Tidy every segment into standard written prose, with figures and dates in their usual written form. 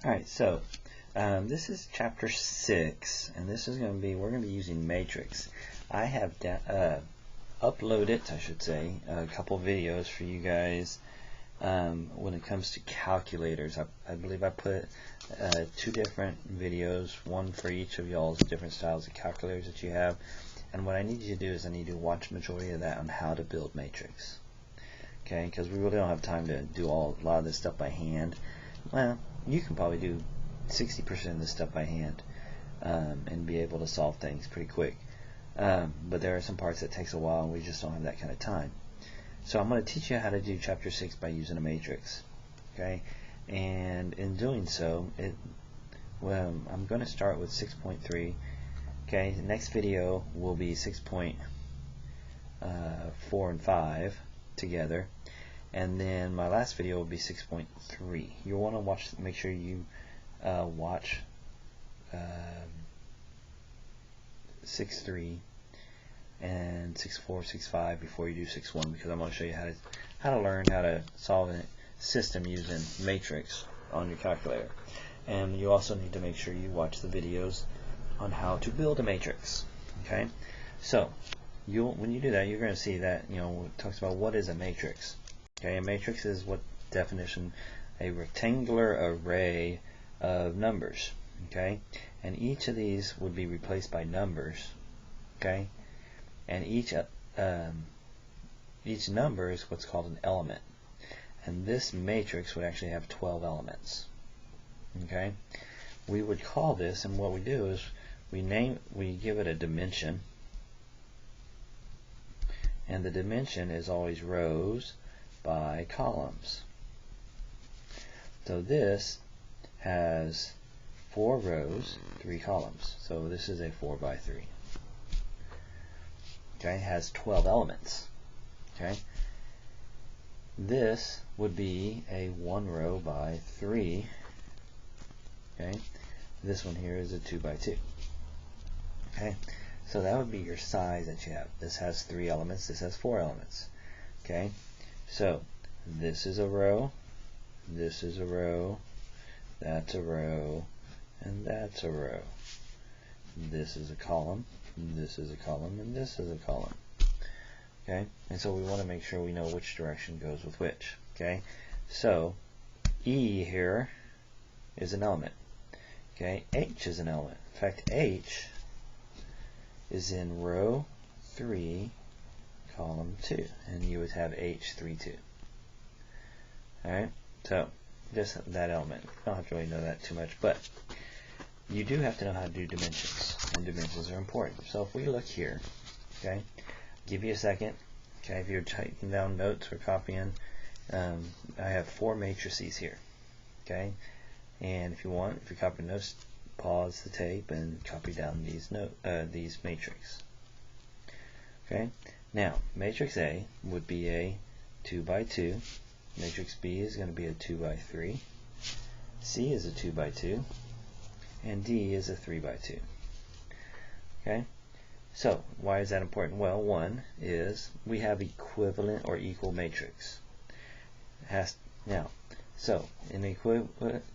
Alright, so this is chapter 6, and this is going to be, we're going to be using matrix. I have uploaded, I should say, a couple videos for you guys when it comes to calculators. I believe I put 2 different videos, one for each of y'all's different styles of calculators that you have. And what I need you to do is I need you to watch the majority of that on how to build matrix. Okay, because we really don't have time to do a lot of this stuff by hand. Well, you can probably do 60% of this stuff by hand and be able to solve things pretty quick. But there are some parts that takes a while, and we just don't have that kind of time. So I'm going to teach you how to do chapter 6 by using a matrix. Okay, and in doing so, I'm going to start with 6.3. Okay, the next video will be 6.4 and 5 together, and then my last video will be 6.3. You'll want to watch, make sure you watch 6.3 and 6.4, 6.5 before you do 6.1, because I'm going to show you how to learn how to solve a system using matrix on your calculator. And you also need to make sure you watch the videos on how to build a matrix. Okay, so when you do that, you're going to see that it talks about what is a matrix. Okay, a matrix is what definition, a rectangular array of numbers. Okay, and each of these would be replaced by numbers. Okay, and each number is what's called an element, and this matrix would actually have 12 elements. Okay, we would call this, and what we do is we give it a dimension, and the dimension is always rows by columns. So this has 4 rows, 3 columns. So this is a 4 by 3. Okay, it has 12 elements. Okay, this would be a 1 row by 3. Okay, this one here is a 2 by 2. Okay, so that would be your size that you have. This has 3 elements, this has 4 elements. Okay, so this is a row, this is a row, that's a row, and that's a row. This is a column, this is a column, and this is a column. Okay, and so we want to make sure we know which direction goes with which. Okay, so E here is an element. Okay, H is an element. In fact, H is in row 3, column 2, and you would have H32. Alright, so just that element. You don't have to really know that too much, but you do have to know how to do dimensions, and dimensions are important. So if we look here, okay, give you a second. Okay, if you're taking down notes or copying, I have 4 matrices here. Okay, and if you want, if you're copying notes, pause the tape and copy down these matrix. Okay, now matrix A would be a 2 by 2. Matrix B is going to be a 2 by 3. C is a 2 by 2, and D is a 3 by 2. Okay, so why is that important? Well, one is we have equivalent or equal matrix. So in an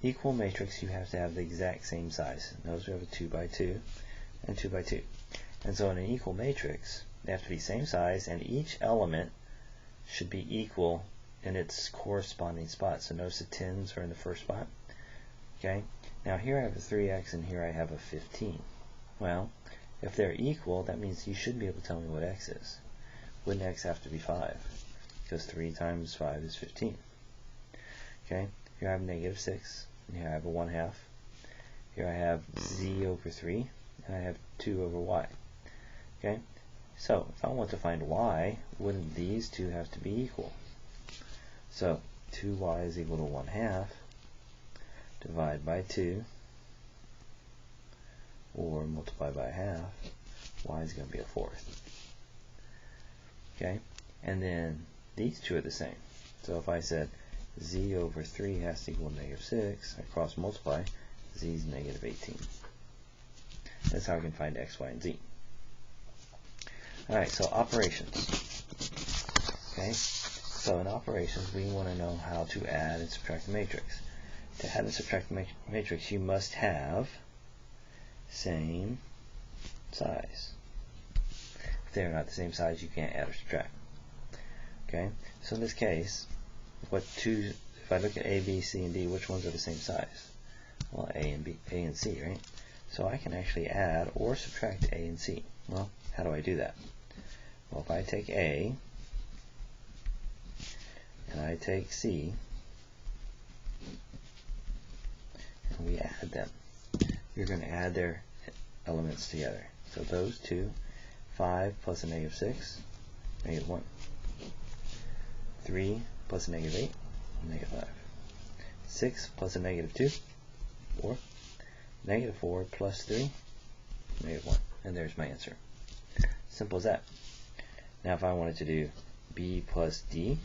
equal matrix, you have to have the exact same size. Notice we have a 2 by 2 and 2 by 2. And so in an equal matrix, they have to be same size, and each element should be equal in its corresponding spot. So notice the 10s are in the first spot. Okay. Now here I have a 3x, and here I have a 15. Well, if they're equal, that means you should be able to tell me what x is. Wouldn't x have to be 5? Because 3 times 5 is 15. Okay, here I have -6, and here I have a 1/2. Here I have z over 3, and I have 2 over y. Okay, so if I want to find y, wouldn't these two have to be equal? So 2y is equal to 1/2, divide by 2, or multiply by 1/2, y is going to be a 1/4. Okay, and then these two are the same. So if I said z over 3 has to equal -6, I cross multiply, z is -18. That's how I can find x, y, and z. Alright, so operations. Okay, so in operations we want to know how to add and subtract the matrix. to add and subtract the matrix, you must have same size. If they're not the same size, you can't add or subtract. Okay, so in this case, if I look at A, B, C, and D, which ones are the same size? Well, A and C, right? So I can actually add or subtract A and C. Well, how do I do that? Well, if I take A and I take C and we add them, you're going to add their elements together. So those two, 5 plus a negative 6, negative 1. 3 plus a negative 8, negative 5. 6 plus a negative 2, 4. Negative 4 plus 3, negative 1. And there's my answer. Simple as that. Now if I wanted to do B plus D,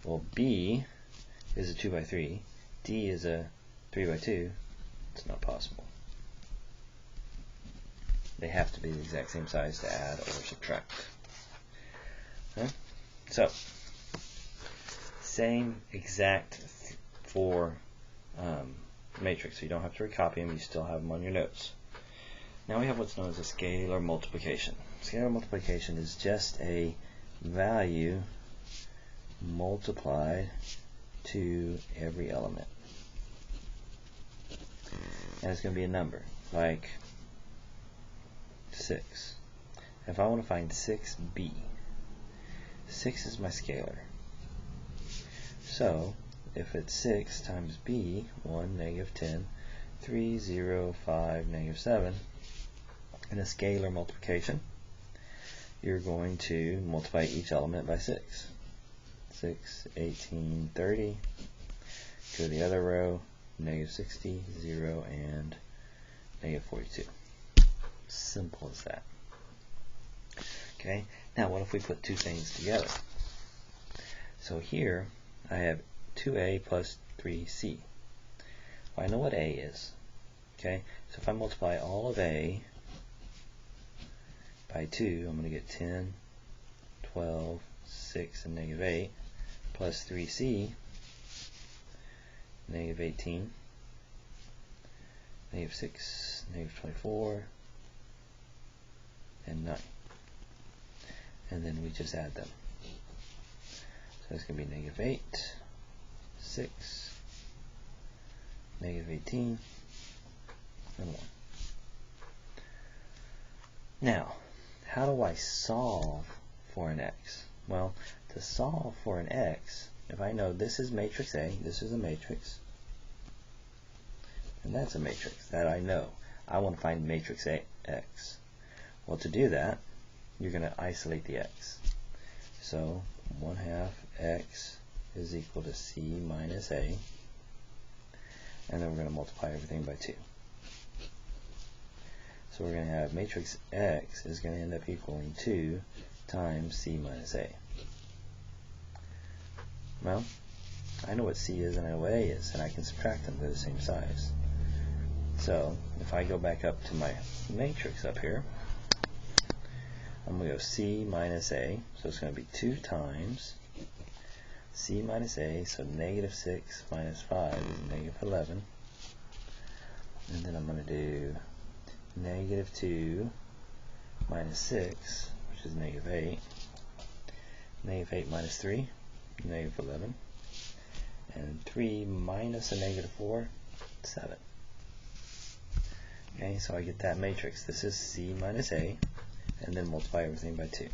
well, B is a 2 by 3, D is a 3 by 2, it's not possible. They have to be the exact same size to add or subtract. Okay? So, same exact for matrix, so you don't have to recopy them, you still have them on your notes. Now we have what's known as a scalar multiplication. Scalar multiplication is just a value multiplied to every element. And it's going to be a number, like 6. If I want to find 6b, 6 is my scalar. So, if it's 6 times b, 1, negative 10, 3, 0, 5, negative 7, in a scalar multiplication, you're going to multiply each element by 6. 6, 18, 30. Go to the other row, negative 60, 0, and negative 42. Simple as that. Okay, now what if we put two things together? So here I have 2a plus 3c. Well, I know what a is. Okay, so if I multiply all of a by 2, I'm going to get 10, 12, 6, and negative 8, plus 3c, negative 18, negative 6, negative 24, and 9. And then we just add them. So it's going to be negative 8, 6, negative 18, and 1. Now, how do I solve for an x? Well, to solve for an x, if I know this is matrix A, this is a matrix, and that's a matrix, that I know. I want to find matrix A, x. Well, to do that, you're going to isolate the x. So 1/2 x is equal to c minus a, and then we're going to multiply everything by 2. So we're going to have matrix x is going to end up equaling 2 times c minus a. Well, I know what c is and I know what a is, and I can subtract them, they're the same size. So if I go back up to my matrix up here, I'm going to go c minus a, so it's going to be 2 times c minus a, so negative 6 minus 5 is negative 11. And then I'm going to do negative 2 minus 6, which is negative 8. Negative 8 minus 3, negative 11. And 3 minus a negative 4, 7. Okay, so I get that matrix. This is c minus a, and then multiply everything by 2.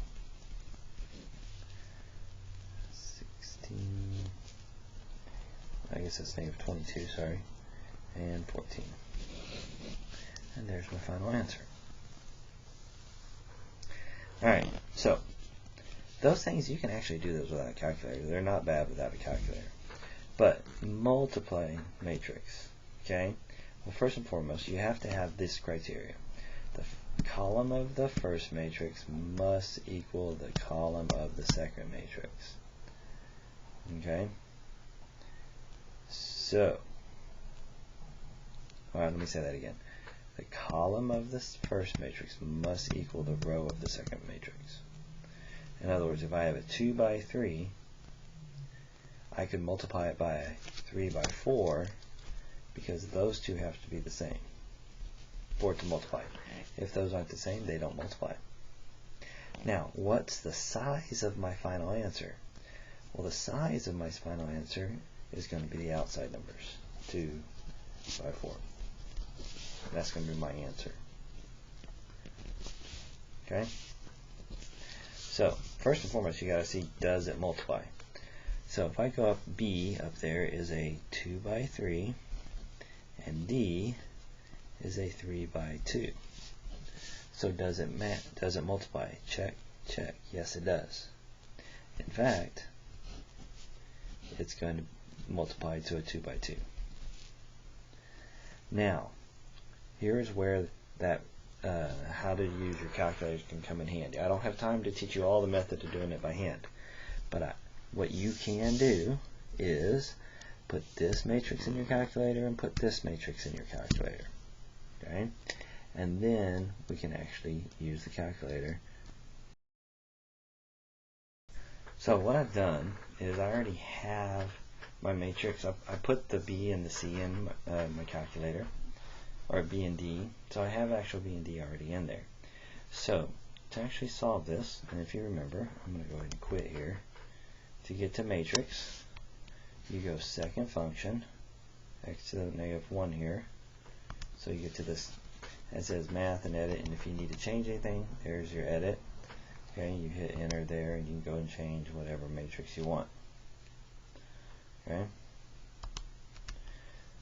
16, I guess that's negative 22, sorry, and 14. And there's my final answer. Alright, so those things, you can actually do those without a calculator. They're not bad without a calculator. But multiplying matrix, okay? Well, first and foremost, you have to have this criteria. The column of the first matrix must equal the column of the second matrix. Okay? So, alright, let me say that again. The column of this first matrix must equal the row of the second matrix. In other words, if I have a 2 by 3, I could multiply it by 3 by 4 because those two have to be the same for it to multiply. If those aren't the same, they don't multiply. Now, what's the size of my final answer? Well, the size of my final answer is going to be the outside numbers, 2 by 4. That's going to be my answer. Okay? So, first and foremost, you got to see, does it multiply? So if I go up, B up there is a 2 by 3, and D is a 3 by 2. So does it multiply? Check, check. Yes, it does. In fact, it's going to multiply to a 2 by 2. Now, here's where that how to use your calculator can come in handy. I don't have time to teach you all the method of doing it by hand, but what you can do is put this matrix in your calculator and put this matrix in your calculator. Okay? And then we can actually use the calculator. So what I've done is I already have my matrix. I put the B and the C in my calculator, or B and D. So I have actual B and D already in there. So to actually solve this, and if you remember, I'm going to go ahead and quit here. To get to matrix, you go second function, x to the -1 here. So you get to this, it says math and edit, and if you need to change anything, there's your edit. Okay, you hit enter there, and you can go and change whatever matrix you want. Okay.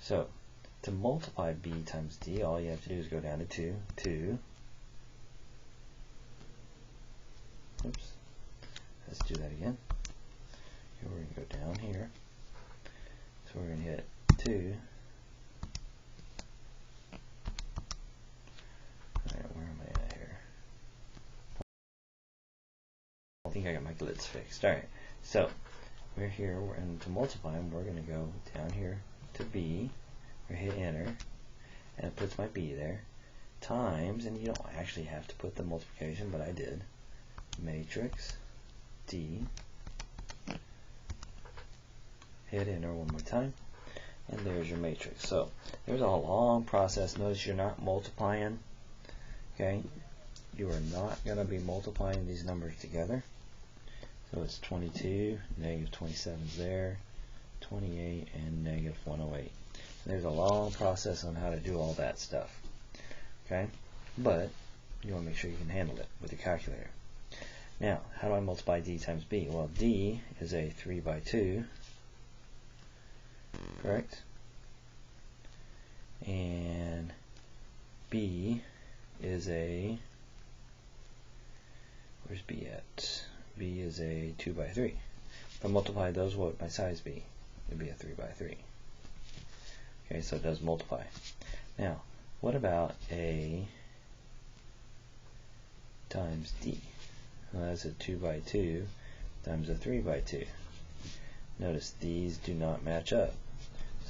So to multiply B times D, all you have to do is go down to 2. 2. Oops. Let's do that again. Okay, we're going to go down here. So we're going to hit 2. Alright, where am I at here? I think I got my glitch fixed. Alright, so we're here, and to multiply them, we're going to go down here to B. We hit enter, and it puts my B there, times, and you don't actually have to put the multiplication, but I did, matrix D, hit enter one more time, and there's your matrix. So there's a long process. Notice you're not multiplying. Okay, you are not going to be multiplying these numbers together. So it's 22, -27 is there, 28, and -108. There's a long process on how to do all that stuff. Okay, but you want to make sure you can handle it with your calculator. Now, how do I multiply D times B? Well, D is a 3 by 2, correct? And B is a, where's B at? B is a 2 by 3. If I multiply those, what would my size be? It would be a 3 by 3. Okay, so it does multiply. Now, what about A times D? Well, that's a 2 by 2 times a 3 by 2. Notice these do not match up.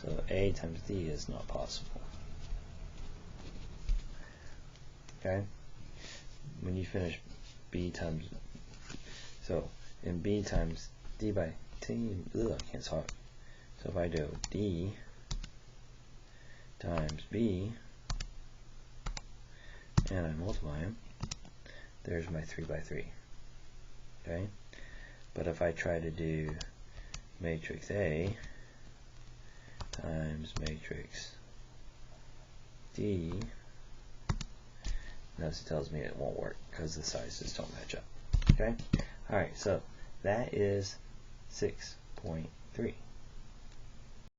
So A times D is not possible. Okay? When you finish B times, so in B times D by T, I can't talk. So if I do D times B, and I multiply them, there's my 3 by 3. Okay? But if I try to do matrix A times matrix D, notice it tells me it won't work because the sizes don't match up. Okay? Alright, so that is 6.3.